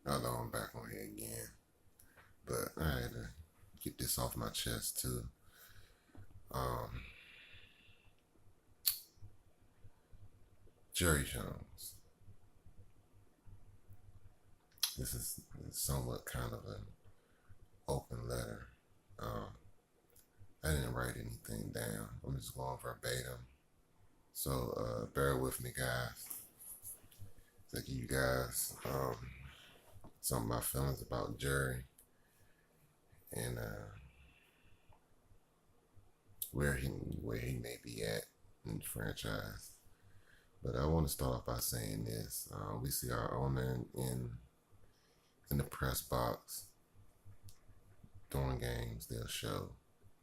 Although I'm back on here again. But I had to get this off my chest too. Um, Jerry Jones. This is somewhat kind of an open letter. Um, I didn't write anything down. I'm just going verbatim. So bear with me, guys. To give you guys some of my feelings about Jerry and where he may be at in the franchise. But I want to start off by saying this: we see our owner in the press box during games. They'll show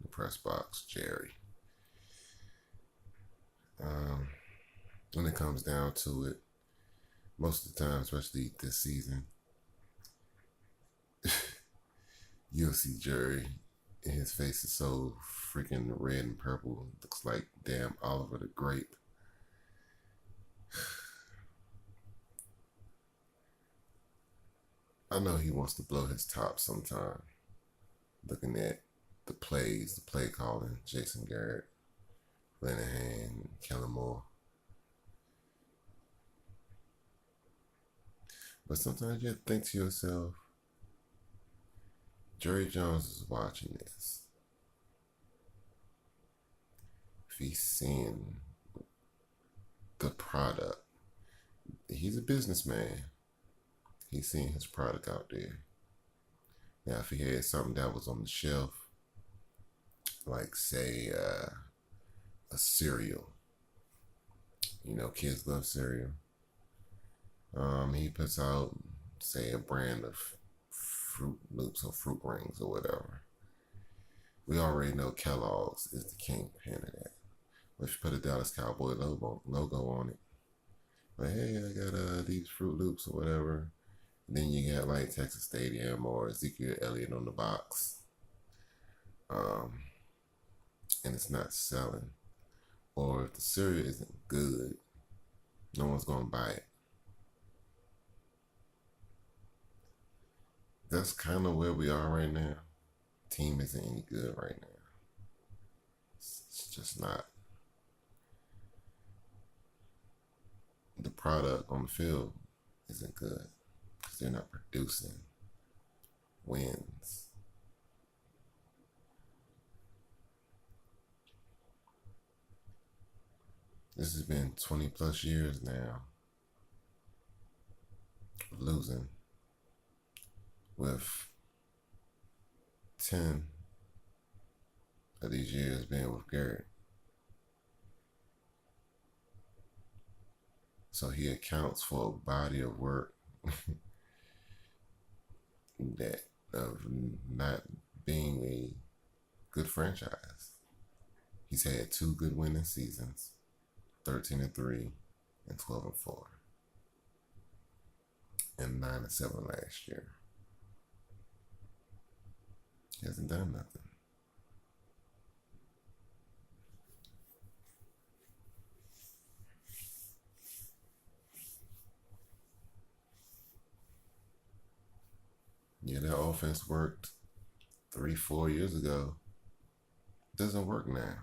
the press box Jerry. When it comes down to it, most of the time, especially this season, you'll see Jerry, and his face is so freaking red and purple. Looks like damn Oliver the Grape. I know he wants to blow his top sometime. Looking at the plays, the play calling, Jason Garrett, Linehan, Kellen Moore. But sometimes you have to think to yourself, Jerry Jones is watching this. If he's seeing the product, he's a businessman. He's seeing his product out there. Now, if he had something that was on the shelf, like say a cereal, kids love cereal. He puts out, say, a brand of Fruit Loops or Fruit Rings or whatever. We already know Kellogg's is the kingpin of that. Let's put a Dallas Cowboy logo on it. Like, hey, I got these Fruit Loops or whatever. And then you got like Texas Stadium or Ezekiel Elliott on the box. And it's not selling. Or if the cereal isn't good, no one's going to buy it. That's kind of where we are right now. Team isn't any good right now. It's just not. The product on the field isn't good because they're not producing wins. This has been 20 plus years now of losing, with 10 of these years being with Garrett. So he accounts for a body of work that of not being a good franchise. He's had 2 good winning seasons, 13-3 and 12-4, and 9-7 last year. He hasn't done nothing. Yeah, that offense worked 3-4 years ago. It doesn't work now.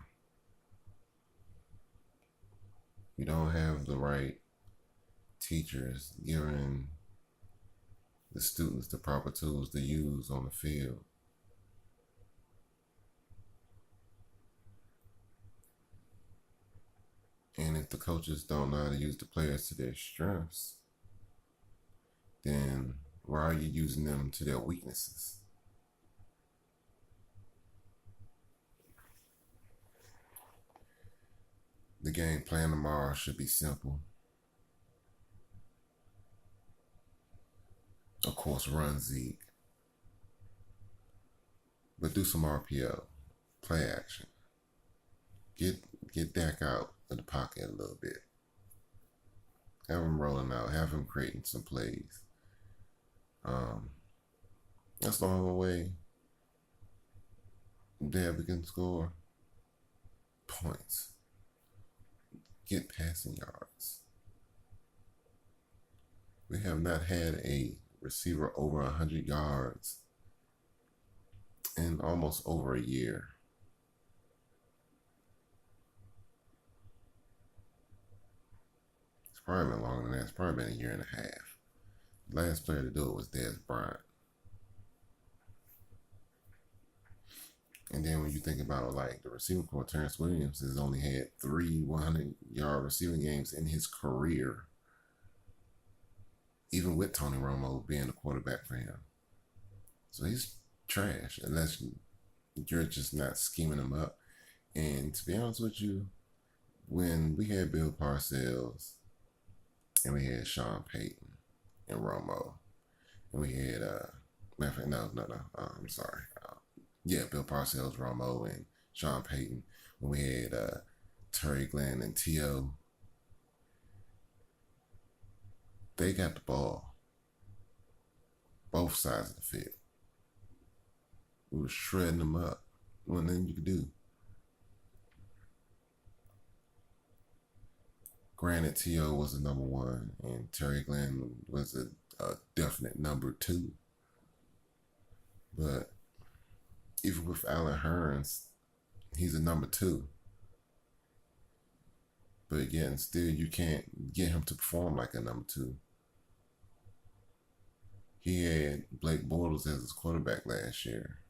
You don't have the right teachers giving the students the proper tools to use on the field. And if the coaches don't know how to use the players to their strengths, then why are you using them to their weaknesses? The game plan tomorrow should be simple. Of course, run Zeke. But do some RPO, play action. Get Dak out of the pocket a little bit. Have him rolling out. Have him creating some plays. That's the only way that we can score points. Get passing yards. We have not had a receiver over 100 yards in almost over a year. It's probably been longer than that. It's probably been a year and a half. The last player to do it was Dez Bryant. And then when you think about like the receiving core, Terrence Williams has only had 3 100-yard receiving games in his career, even with Tony Romo being the quarterback for him. So he's trash unless you're just not scheming him up. And to be honest with you, when we had Bill Parcells and we had Sean Payton and Romo, and we had I'm sorry. Bill Parcells, Romo, and Sean Payton. When we had Terry Glenn and T.O., they got the ball. Both sides of the field. We were shredding them up. Well, nothing you could do. Granted, T.O. was the number one, and Terry Glenn was a definite number two. But even with Allen Hurns, he's a number two. But again, still you can't get him to perform like a number two. He had Blake Bortles as his quarterback last year.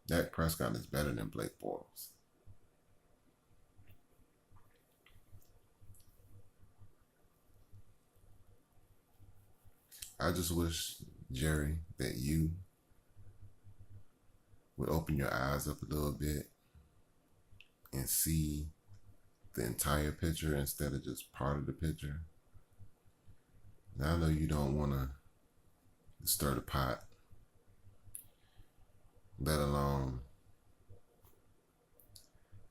Dak Prescott is better than Blake Bortles. I just wish, Jerry, that you would open your eyes up a little bit and see the entire picture instead of just part of the picture. Now, I know you don't want to stir the pot, let alone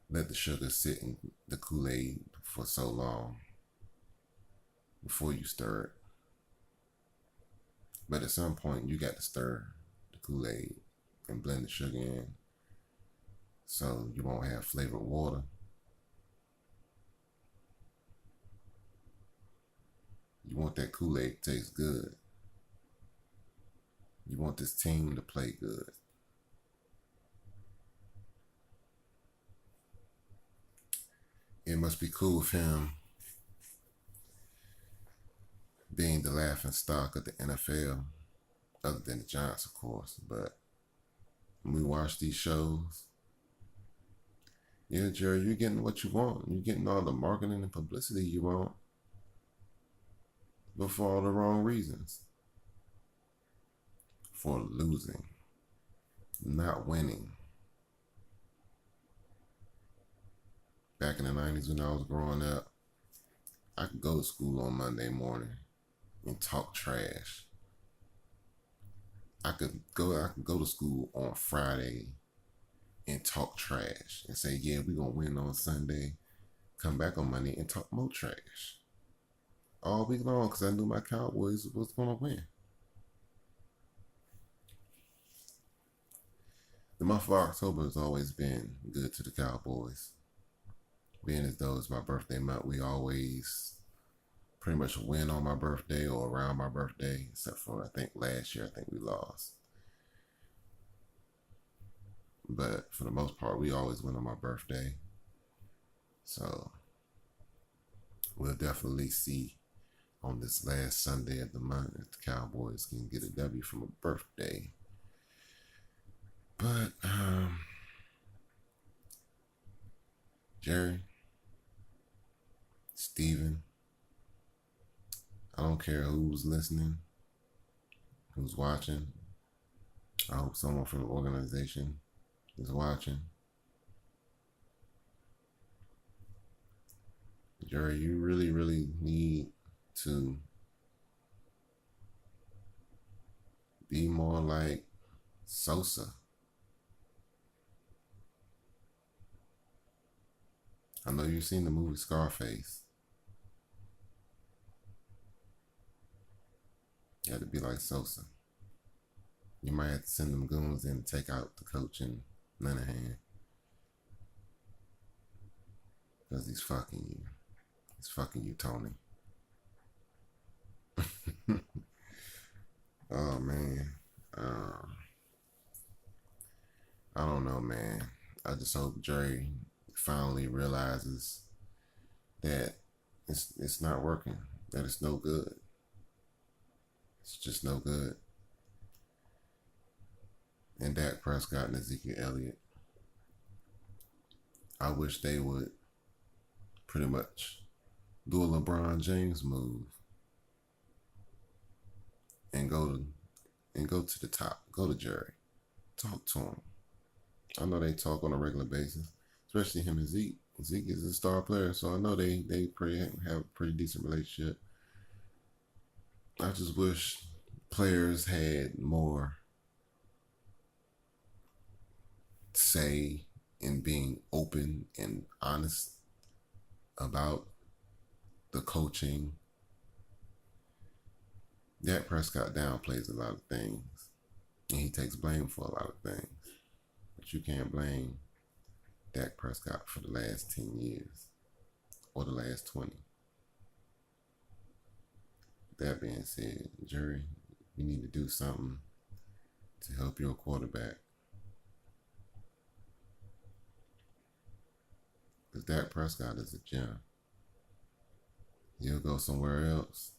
let the sugar sit in the Kool-Aid for so long before you stir it. But at some point, you got to stir the Kool-Aid and blend the sugar in so you won't have flavored water. You want that Kool-Aid to taste good. You want this team to play good. It must be cool with him being the laughing stock of the NFL, other than the Giants, of course. But when we watch these shows, yeah, Jerry, you're getting what you want. You're getting all the marketing and publicity you want, but for all the wrong reasons. For losing, not winning. Back in the 90s when I was growing up, I could go to school on Monday morning and talk trash. I could go to school on Friday and talk trash and say, yeah, we're going to win on Sunday. Come back on Monday and talk more trash. All week long because I knew my Cowboys was going to win. The month of October has always been good to the Cowboys. Being as though it's my birthday month, we always pretty much win on my birthday or around my birthday, except for I think last year, I think we lost. But for the most part, we always win on my birthday. So we'll definitely see on this last Sunday of the month if the Cowboys can get a W from a birthday. But, Jerry, Steven, I don't care who's listening, who's watching. I hope someone from the organization is watching. Jerry, you really, really need to be more like Sosa. I know you've seen the movie Scarface. You have to be like Sosa. You might have to send them goons in to take out the coach in Linehan. Because he's fucking you. He's fucking you, Tony. Oh man, um, I don't know, man. I just hope Jerry finally realizes that it's not working. That it's no good. It's just no good. And Dak Prescott and Ezekiel Elliott, I wish they would pretty much do a LeBron James move and go to the top. Go to Jerry. Talk to him. I know they talk on a regular basis, especially him and Zeke. Zeke is a star player, so I know they pretty have a pretty decent relationship. I just wish players had more say in being open and honest about the coaching. Dak Prescott downplays a lot of things, and he takes blame for a lot of things. But you can't blame Dak Prescott for the last 10 years or the last 20. That being said, Jerry, you need to do something to help your quarterback. Because Dak Prescott is a gem. He'll go somewhere else,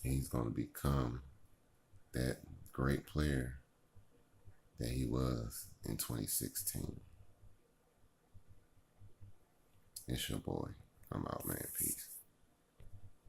and he's going to become that great player that he was in 2016. It's your boy. I'm out, man. Peace.